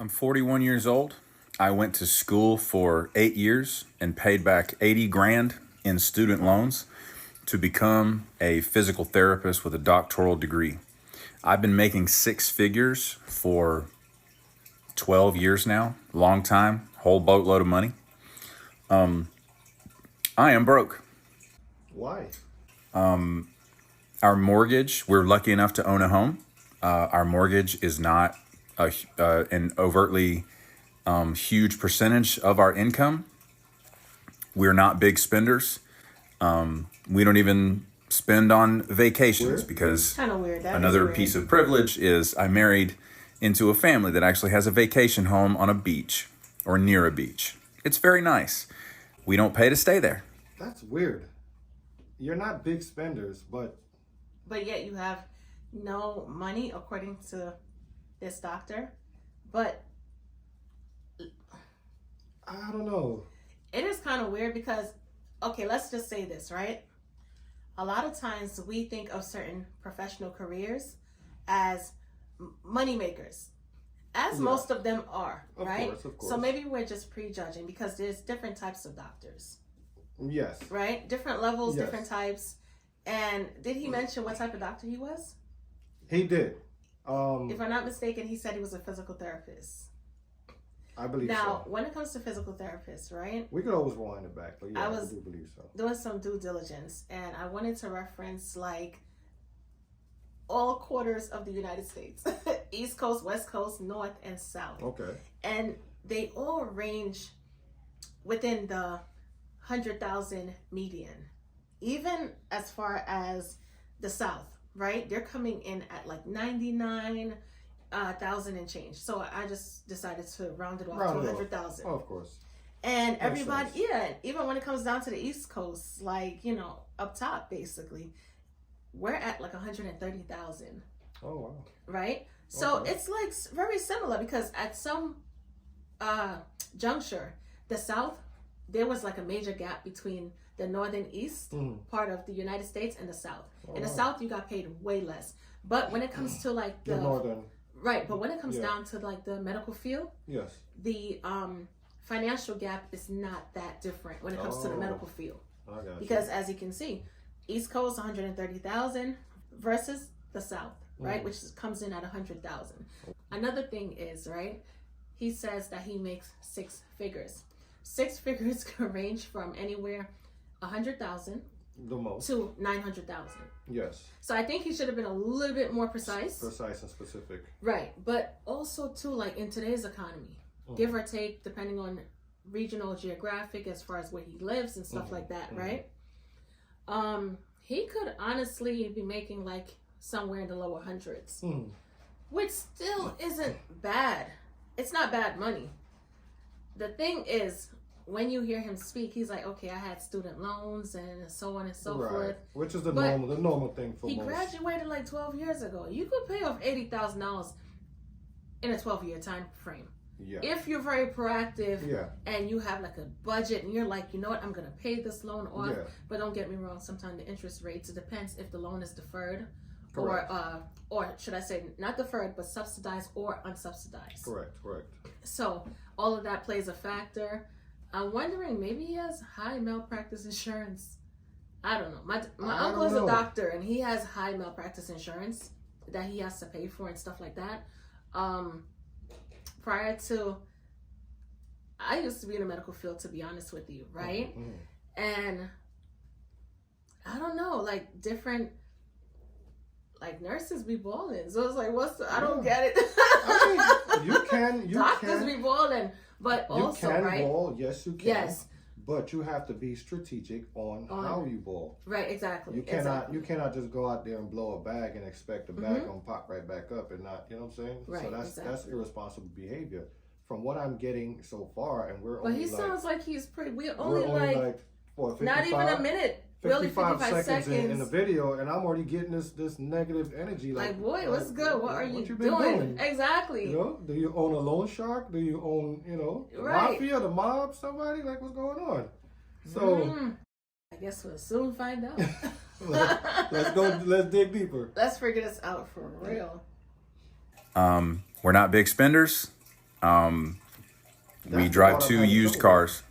I'm 41 years old. I went to school for 8 years and paid back 80 grand in student loans to become a physical therapist with a doctoral degree. I've been making six figures for 12 years now, long time, whole boatload of money. I am broke. Why? Our mortgage, we're lucky enough to own a home. Our mortgage is not an overtly huge percentage of our income. We're not big spenders. We don't even spend on vacations Weird. because Kind of weird. That is another weird. piece of privilege is I married into a family that actually has a vacation home on a beach or near a beach. It's very nice. We don't pay to stay there. That's weird. You're not big spenders, but But yet you have no money, according to this doctor. But I don't know. it is kind of weird because, okay, let's just say this, right? A lot of times we think of certain professional careers as money makers, as Yeah. most of them are, Of right? course, of So course. maybe we're just prejudging because there's different types of doctors, Yes. right? Different levels, Yes. different types. And did he mention what type of doctor he was? He did. If I'm not mistaken, he said he was a physical therapist. I believe Now, so. when it comes to physical therapists, right, We could always wind it back, but yeah, I was- do believe so. doing some due diligence, and I wanted to reference like all quarters of the United States: East Coast, West Coast, North, and South, Okay. and they all range within the 100,000 median. Even as far as the South, right? They're coming in at like 99,000 and change. So I just decided to round it off Round to it off. 100,000. Oh, of course. And Makes everybody, sense. yeah, even when it comes down to the East Coast, like, up top, basically, we're at like 130,000, Oh, wow. right? So Okay. it's like very similar because at some juncture, the South, there was like a major gap between the northern east Mhm. part of the United States and the South. Oh, In the wow. South, you got paid way less. But when it comes to like The northern. right, but when it comes Yeah. down to like the medical field, Yes. the financial gap is not that different when it comes to the Oh. medical field. I got Because as you can see, East Coast 130,000 versus the South, right, which comes in at 100,000. Another thing is, right, he says that he makes six figures. Six figures can range from anywhere 100,000 you. The most. to 900,000. Yes. So I think he should have been a little bit more precise. Precise and specific. Right, but also too, like in today's economy, give or take, depending on regional geographic as far as where he lives and stuff like that, right? He could honestly be making like somewhere in the lower hundreds, Mhm. which still isn't bad. It's not bad money. The thing is, when you hear him speak, he's like, okay, I had student loans and so on and so Right. forth. Which is the But normal thing for He most. graduated like 12 years ago. You could pay off $80,000 in a 12-year time frame. Yeah. If you're very proactive Yeah. and you have like a budget and you're like, you know what, I'm going to pay this loan off. Yeah. But don't get me wrong, sometimes the interest rates, it depends if the loan is deferred Correct. or should I say not deferred, but subsidized or unsubsidized. Correct. Correct. So all of that plays a factor. I'm wondering, maybe he has high malpractice insurance. I don't know. My I uncle don't is a know. doctor and he has high malpractice insurance that he has to pay for and stuff like that. Prior to, I used to be in the medical field, to be honest with you, right? Mhm. And I don't know, like different, like nurses be balling. So it's like, I don't Yeah. get it. I mean, you Doctors can be balling, but you also, can right? ball, yes you can. Yes. But you have to be strategic on how you ball. Right, exactly. You cannot exactly. you cannot just go out there and blow a bag and expect the bag gonna pop right back up and not, you know what I'm saying? Right, So that's exactly. irresponsible behavior. From what I'm getting so far, and we're But only he sounds like he's pretty. We're we're only like what, not even a minute. Really, 55 seconds. in the video, and I'm already getting this negative energy. Like, boy, what's good? What are you been doing? Exactly. You know, do you own a loan shark? Do you own, the Right. mafia, the mob, somebody? Like, what's going on? So I guess we'll soon find out. let's dig deeper. Let's figure this out for real. We're not big spenders. We That's drive what I'm 2 having used trouble cars,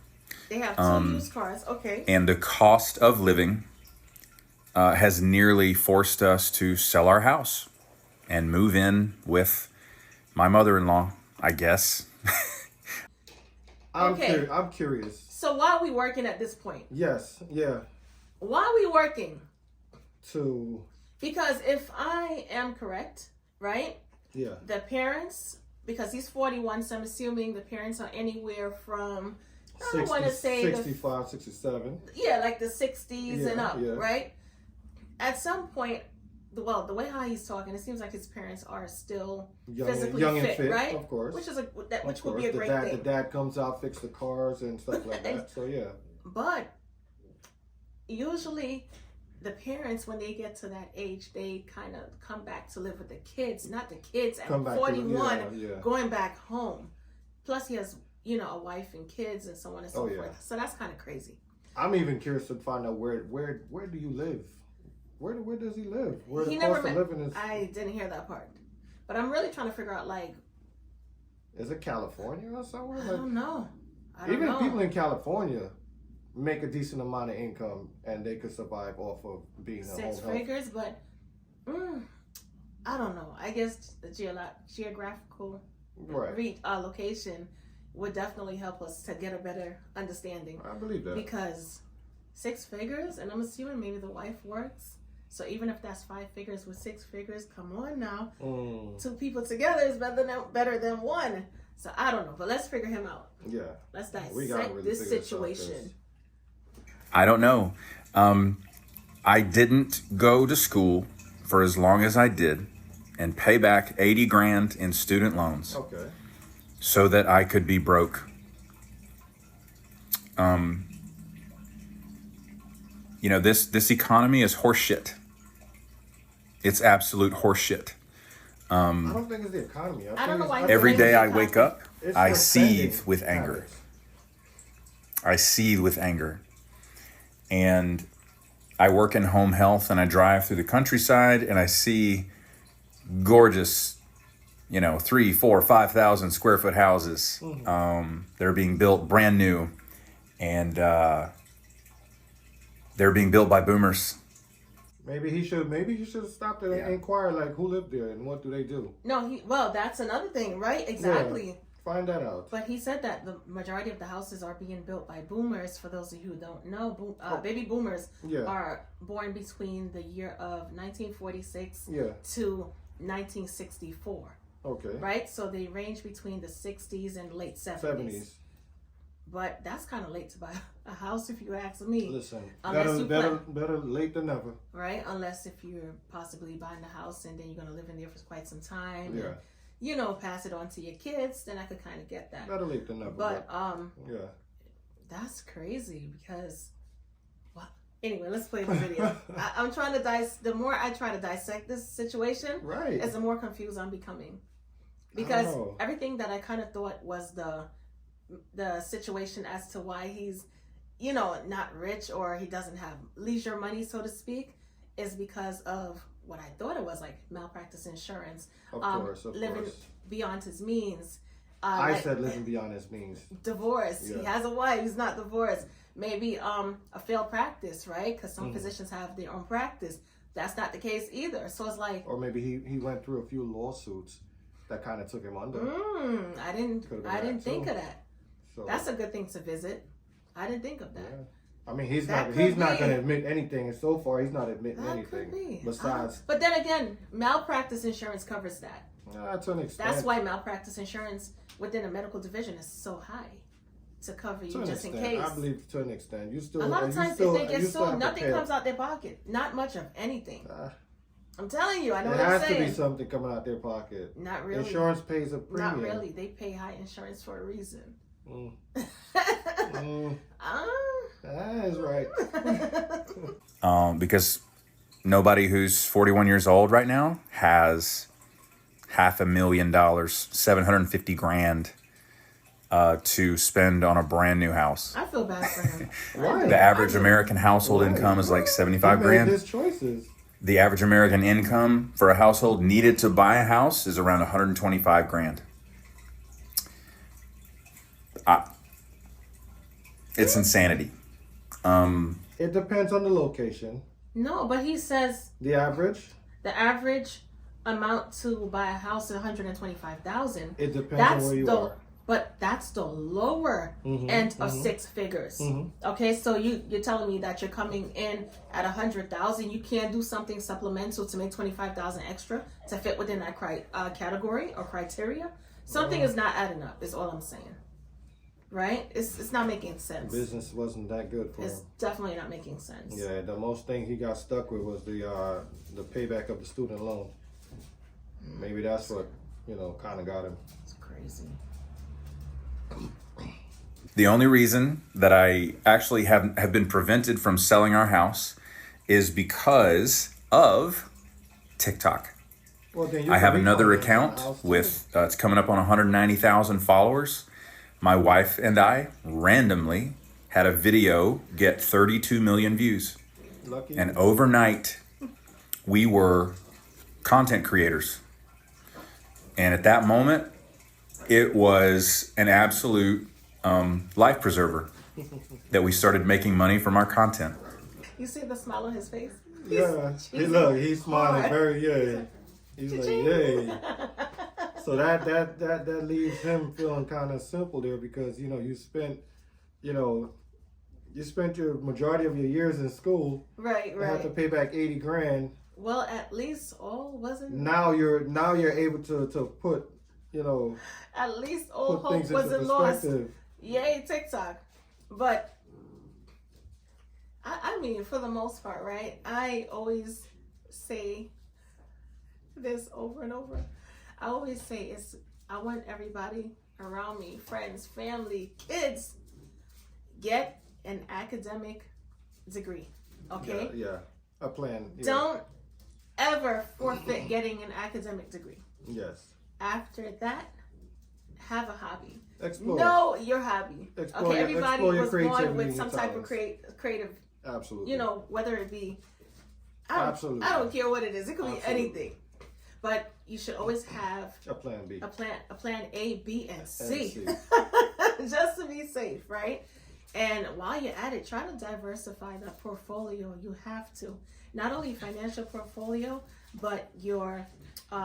They have two used cars. Okay. and the cost of living has nearly forced us to sell our house and move in with my mother-in-law, I guess. Okay. I'm curious. So why are we working at this point? Yes, yeah. Why are we working? To Because if I am correct, right? yeah. The parents, because he's 41, so I'm assuming the parents are anywhere from, I don't want to say 65, 67. like the 60s and Yeah, up, yeah. right? At some point, the way how he's talking, it seems like his parents are still physically young fit, and fit, right? of course. Which Of would be a course. great The thing. dad comes out, fix the cars and stuff like that. So yeah. But usually the parents, when they get to that age, they kind of come back to live with the kids, not the kids at Come back to- 41 yeah. going back home. Plus he has, a wife and kids and so on and so Oh, yeah. forth. So that's kind of crazy. I'm even curious to find out where do you live? Where does he live? Where He the never cost of met- living is? I didn't hear that part. But I'm really trying to figure out, Is it California or somewhere? I don't know. I don't Even know. people in California make a decent amount of income and they could survive off of being a Six home health. figures, but I don't know. I guess the geographical Right. location would definitely help us to get a better understanding. I believe that. Because 6 figures, and I'm assuming maybe the wife works. So even if that's 5 figures with 6 figures, come on now. 2 people together is better than one. So I don't know, but let's figure him out. Yeah. Let's We gotta dissect really this figure this out, situation. I don't know. I didn't go to school for as long as I did and pay back 80 grand in student loans Okay. so that I could be broke. This economy is horseshit. It's absolute horseshit. I don't think it's the economy. I don't know why Every Blame day the I wake economy. up, It's I your seethe spending with anger. habits. I seethe with anger. And I work in home health and I drive through the countryside and I see gorgeous, 3, 4, 5,000 square foot houses. They're being built brand new and they're being built by boomers. Maybe he should have stopped and inquire like who lived there and what do they do. No, that's another thing, right? Exactly. Yeah, find that out. But he said that the majority of the houses are being built by boomers. For those of you who don't know, baby boomers Yeah. are born between the year of 1946 Yeah. to 1964, Okay. right? So they range between the 60s and late 70s. 70s. But that's kind of late to buy a house, if you ask me. Listen, Unless you better late than never. Right? Unless if you're possibly buying a house and then you're going to live in there for quite some time. Yeah. And, pass it on to your kids, then I could kind of get that. Better late than never. But yeah. that's crazy because, well, anyway, let's play the video. I'm trying to the more I try to dissect this situation, Right. is the more confused I'm becoming. Because Oh. everything that I kind of thought was the situation as to why he's, not rich or he doesn't have leisure money, so to speak, is because of what I thought it was, like malpractice insurance, Of course. living beyond his means. I said living beyond his means. Divorce. Yeah. He has a wife. He's not divorced. Maybe a failed practice, right? Because some physicians have their own practice. That's not the case either. So it's like, Or maybe he went through a few lawsuits that kind of took him under. I didn't Could've been that think too. of that. So That's a good thing to visit. I didn't think of that. yeah. I mean, he's That not could going be. to admit anything, and so far he's not admitting That anything. could be. Besides, But then again, malpractice insurance covers that. to an extent. That's why malpractice insurance within a medical division is so high to cover you To an just in extent, case. I believe to an extent. You still A lot of you times, still, if they get you still sued, have to nothing pay. comes out their pocket. Not much of anything. I'm telling you, I know There what I'm has to saying. be something coming out their pocket. Not really. Insurance pays a premium. Not really. They pay high insurance for a reason. Mm. That is right. Because nobody who's 41 years old right now has $500,000, 750 grand to spend on a brand new house. I feel bad for him. Right. The average American household income is like 75 He made grand. his choices. The average American income for a household needed to buy a house is around 125 grand. It's insanity. It depends on the location. No, but he says The average. the average amount to buy a house is 125,000. It depends That's on where you the are. but that's the lower end of six figures. Okay, so you're telling me that you're coming in at 100,000. You can't do something supplemental to make 25,000 extra to fit within that category or criteria. Something is not adding up. Is all I'm saying. Right? It's not making sense. Business wasn't that good for It's him. definitely not making sense. Yeah, the most thing he got stuck with was the payback of the student loan. Maybe that's what kind of got him. It's crazy. The only reason that I actually have been prevented from selling our house is because of TikTok. Well, then you I can have another refinance the account house, too. with, it's coming up on 190,000 followers. My wife and I randomly had a video get 32 million views. Lucky. And overnight, we were content creators. And at that moment, it was an absolute life preserver that we started making money from our content. You see the smile on his face? Yeah, he's smiling hard. very yay. He's like yay. So that leaves him feeling kind of simple there because you spent your majority of your years in school. Right, You have to right. pay back 80 grand. Well, at least all wasn't. Now you're able to put At least all put hope things into wasn't lost. perspective. Yay, TikTok. But I mean, for the most part, right? I always say this over and over. I always say I want everybody around me, friends, family, kids, get an academic degree. Okay? Yeah. A plan. Yeah. Don't ever forfeit getting an academic degree. Yes. After that, have a hobby. Explore. Know your hobby. Explore Okay, your- everybody explore your was born creativity with and some your type of talents. creative, Absolutely. whether it be, Absolutely. I don't care what it is. It could be Absolutely. anything. But you should always have A plan B. a plan A, B, and C. And Just to be safe, right? And while you're at it, try to diversify the portfolio. You have to. Not only financial portfolio, but your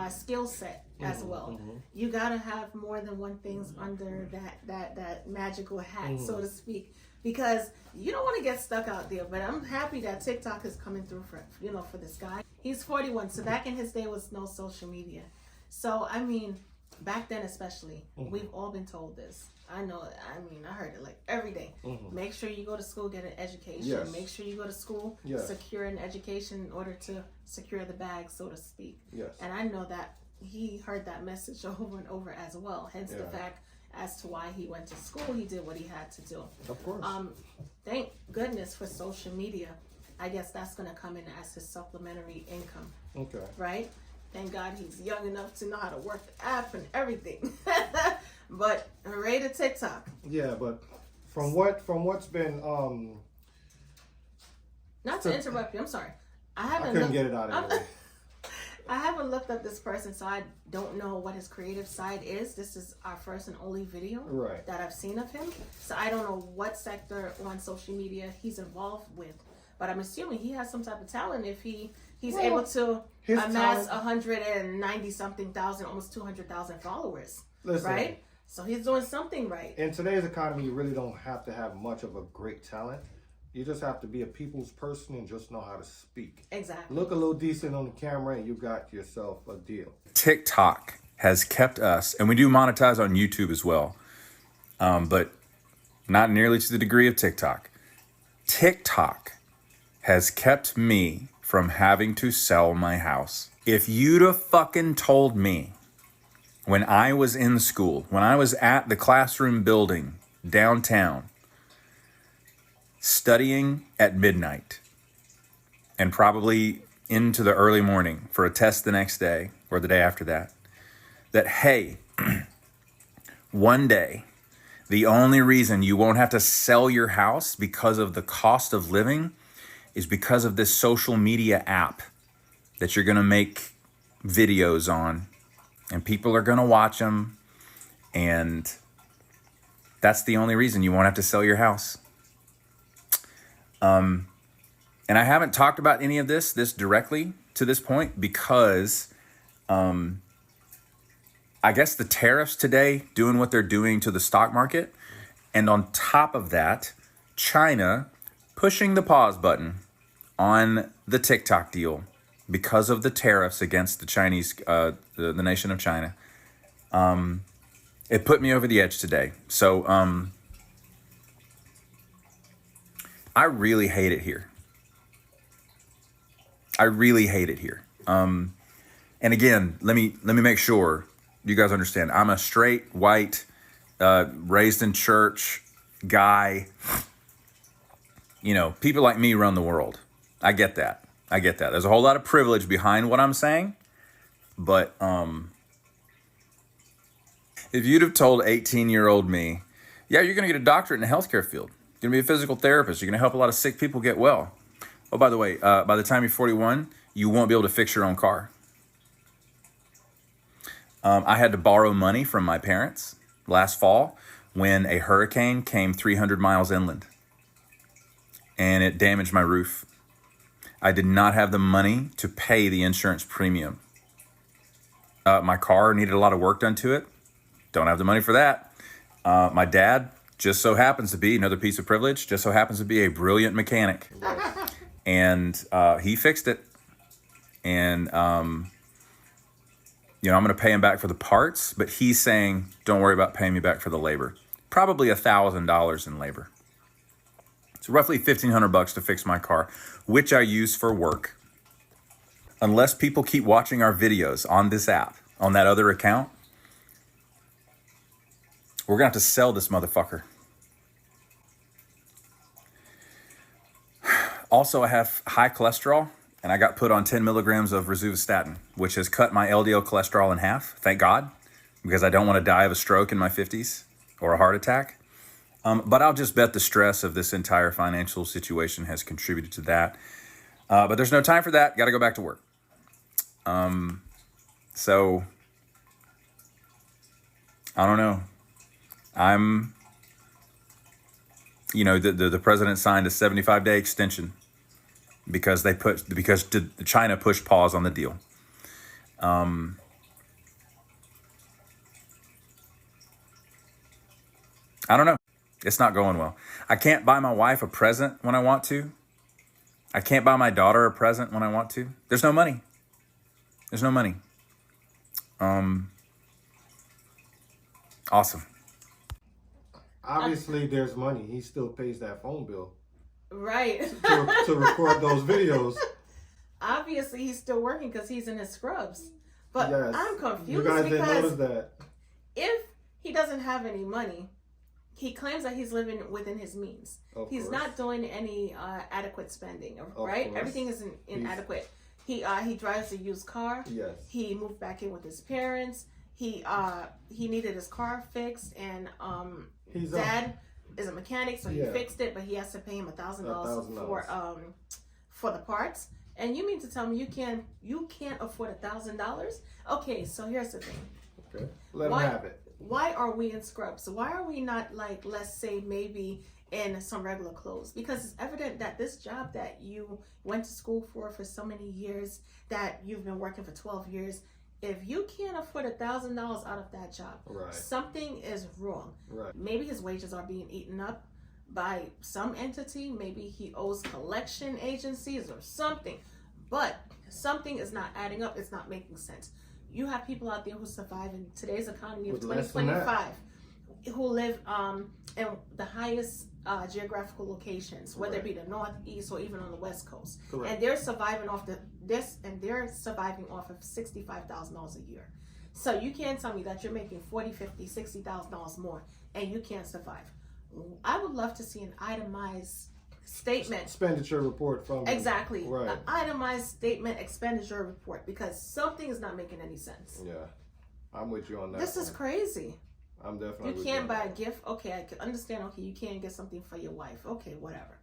skill set as well. You gotta have more than one things under that magical hat, so to speak, because you don't want to get stuck out there. But I'm happy that TikTok is coming through for this guy. He's 41, so back in his day was no social media. So I mean, back then especially, we've all been told this. I know. I mean, I heard it like every day. Make sure you go to school, get an education. Yes. Make sure you go to school, Yes. secure an education in order to secure the bag, so to speak. Yes. And I know that he heard that message over and over as well. Hence the Yeah. fact as to why he went to school. He did what he had to do. Of course. Thank goodness for social media. I guess that's going to come in as his supplementary income, Okay. right? Thank God he's young enough to know how to work the app and everything. But hooray to TikTok. Yeah, but from what's been Not to interrupt you, I'm sorry. I I haven't couldn't looked, get it out anyway. I haven't looked up this person, so I don't know what his creative side is. This is our first and only video Right. that I've seen of him. So I don't know what sector on social media he's involved with. But I'm assuming he has some type of talent if he's Well, able to his amass talent- 190 something thousand, almost 200,000 followers. Listen, Right? So he's doing something right. in today's economy, you really don't have to have much of a great talent. You just have to be a people's person and just know how to speak. Exactly. Look a little decent on the camera and you got yourself a deal. TikTok has kept us, and we do monetize on YouTube as well, but not nearly to the degree of TikTok. TikTok has kept me from having to sell my house. If you'd have fucking told me when I was in school, when I was at the classroom building downtown, studying at midnight and probably into the early morning for a test the next day or the day after that, that, hey, one day, the only reason you won't have to sell your house because of the cost of living is because of this social media app that you're going to make videos on, and people are going to watch them, and That's the only reason you won't have to sell your house. And I haven't talked about any of this directly to this point because I guess the tariffs today doing what they're doing to the stock market. And on top of that, China pushing the pause button on the TikTok deal because of the tariffs against the Chinese, the nation of China. It put me over the edge today. So I really hate it here. I really hate it here. And again, let me make sure you guys understand. I'm a straight, white, raised in church guy. You know, people like me run the world. I get that. There's a whole lot of privilege behind what I'm saying. But if you'd have told 18-year-old me, yeah, you're going to get a doctorate in the healthcare field. You're going to be a physical therapist. You're going to help a lot of sick people get well. Oh, by the way, by the time you're 41, you won't be able to fix your own car. I had to borrow money from my parents last fall when a hurricane came 300 miles inland and it damaged my roof. I did not have the money to pay the insurance premium. My car needed a lot of work done to it. Don't have the money for that. My dad just so happens to be, another piece of privilege, just so happens to be a brilliant mechanic. And he fixed it. And, you know, I'm going to pay him back for the parts, but he's saying, don't worry about paying me back for the labor. Probably $1,000 in labor. It's roughly $1,500 to fix my car, which I use for work. Unless people keep watching our videos on this app, on that other account, we're going to have to sell this motherfucker. Also, I have high cholesterol, and I got put on 10 milligrams of rosuvastatin, which has cut my LDL cholesterol in half, thank God, because I don't want to die of a stroke in my 50s or a heart attack. But I'll just bet the stress of this entire financial situation has contributed to that. But there's no time for that. Got to go back to work. So, I don't know. You know, the president signed a 75-day extension because China pushed pause on the deal. I don't know. It's not going well. I can't buy my wife a present when I want to. I can't buy my daughter a present when I want to. There's no money. Awesome. Obviously, there's money. He still pays that phone bill. Right. to record those videos. Obviously, he's still working because he's in his scrubs. But Yes. I'm confused You guys didn't notice that. if he doesn't have any money, he claims that he's living within his means. He's course. not doing any adequate spending, right? course. Everything is inadequate. He drives a used car. Yes. He moved back in with his parents. He needed his car fixed, and dad is a mechanic, so he fixed it, but he has to pay him $1,000 for the parts. And you mean to tell me you can't afford $1,000? Okay, so here's the thing. Okay. Let him have it. Why are we in scrubs? Why are we not, like, let's say maybe in some regular clothes? Because it's evident that this job that you went to school for so many years, that you've been working for 12 years, if you can't afford $1,000 out of that job, Right. something is wrong. Right. Maybe his wages are being eaten up by some entity. Maybe he owes collection agencies or something. But something is not adding up. It's not making sense. You have people out there who survive in today's economy of With less than 2025 who live in the highest geographical locations, whether it be the Northeast or even on the West Coast. Correct. And they're surviving off of $65,000 a year. So you can't tell me that you're making $40,000, $50,000, $60,000 more and you can't survive. I would love to see an itemized statement. Expenditure report from Exactly. Right. An itemized statement expenditure report, because something is not making any sense. Yeah. I'm with you on that. This is crazy. I'm definitely You with can't on buy a that. gift. Okay, I can understand. Okay, you can't get something for your wife. Okay, whatever.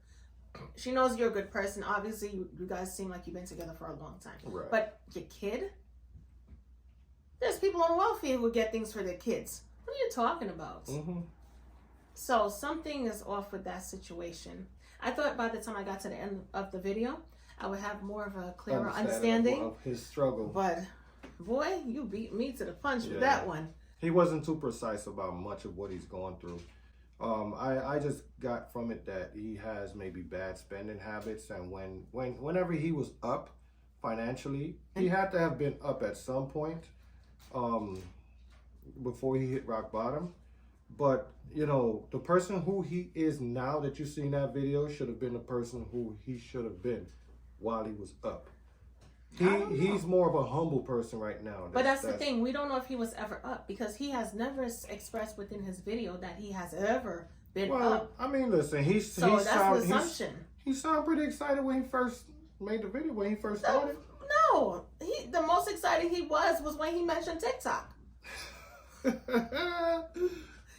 She knows you're a good person. Obviously, you guys seem like you've been together for a long time. Right. But your kid? There's people on welfare who get things for their kids. What are you talking about? Mm-hmm. So something is off with that situation. I thought by the time I got to the end of the video, I would have more of a clearer understanding of his struggle. But boy, you beat me to the punch with Yeah. that one. He wasn't too precise about much of what he's going through. I just got from it that he has maybe bad spending habits, and whenever he was up financially, he had to have been up at some point before he hit rock bottom. But you know, the person who he is now that you see in that video should have been the person who he should have been while he was up. He's more of a humble person right now. But that's the thing. We don't know if he was ever up because he has never expressed within his video that he has ever been up. I mean, listen, So that's the assumption. He sounded pretty excited when he first made the video, when he first started. No, the most exciting he was when he mentioned TikTok.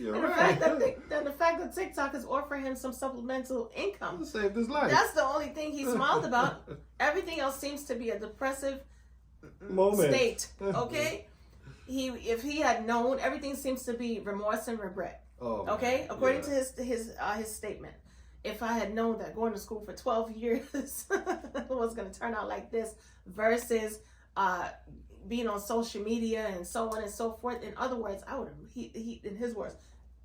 You're and right. the fact that TikTok is offering him some supplemental income. Saved his life. That's the only thing he smiled about. Everything else seems to be a depressive moment. State. Okay? If he had known, everything seems to be remorse and regret. Oh, okay? man. According to his statement. If I had known that going to school for 12 years was going to turn out like this versus being on social media and so on and so forth. In other words, I would have, he in his words,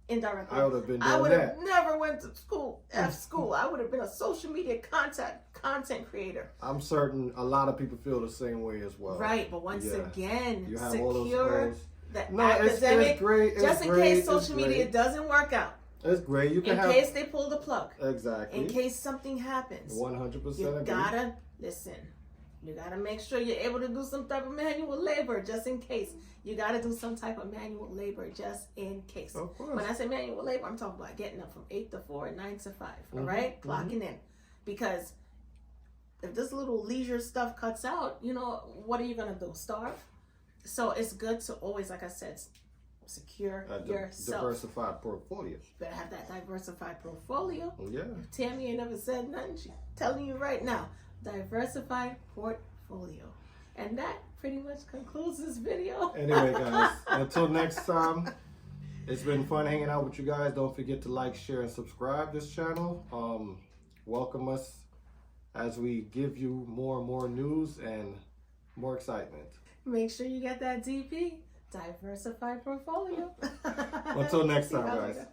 indirectly, I would have been doing I would that. have never went to school, school. I would have been a social media content creator. I'm certain a lot of people feel the same way as well. Right, but once again, you have secure the No, academic, it's great. just in great, case social media doesn't work out. It's great. You can In case they pull the plug. Exactly. In case something happens. 100% You agree. gotta listen. You gotta make sure you're able to do some type of manual labor just in case. You gotta do some type of manual labor just in case. Of course. When I say manual labor, I'm talking about getting up from 8 to 4 and 9 to 5. All right? Clocking in. Because if this little leisure stuff cuts out, you know, what are you gonna do? Starve? So it's good to always, like I said, secure yourself. Diversified portfolio. You better have that diversified portfolio. Yeah. Tammy ain't never said nothing. She's telling you right now. Diversified portfolio. And that pretty much concludes this video. Anyway, guys, until next time, it's been fun hanging out with you guys. Don't forget to like, share, and subscribe this channel. Welcome us as we give you more and more news and more excitement. Make sure you get that DP, diversified portfolio. Until next See time, y'all guys. later.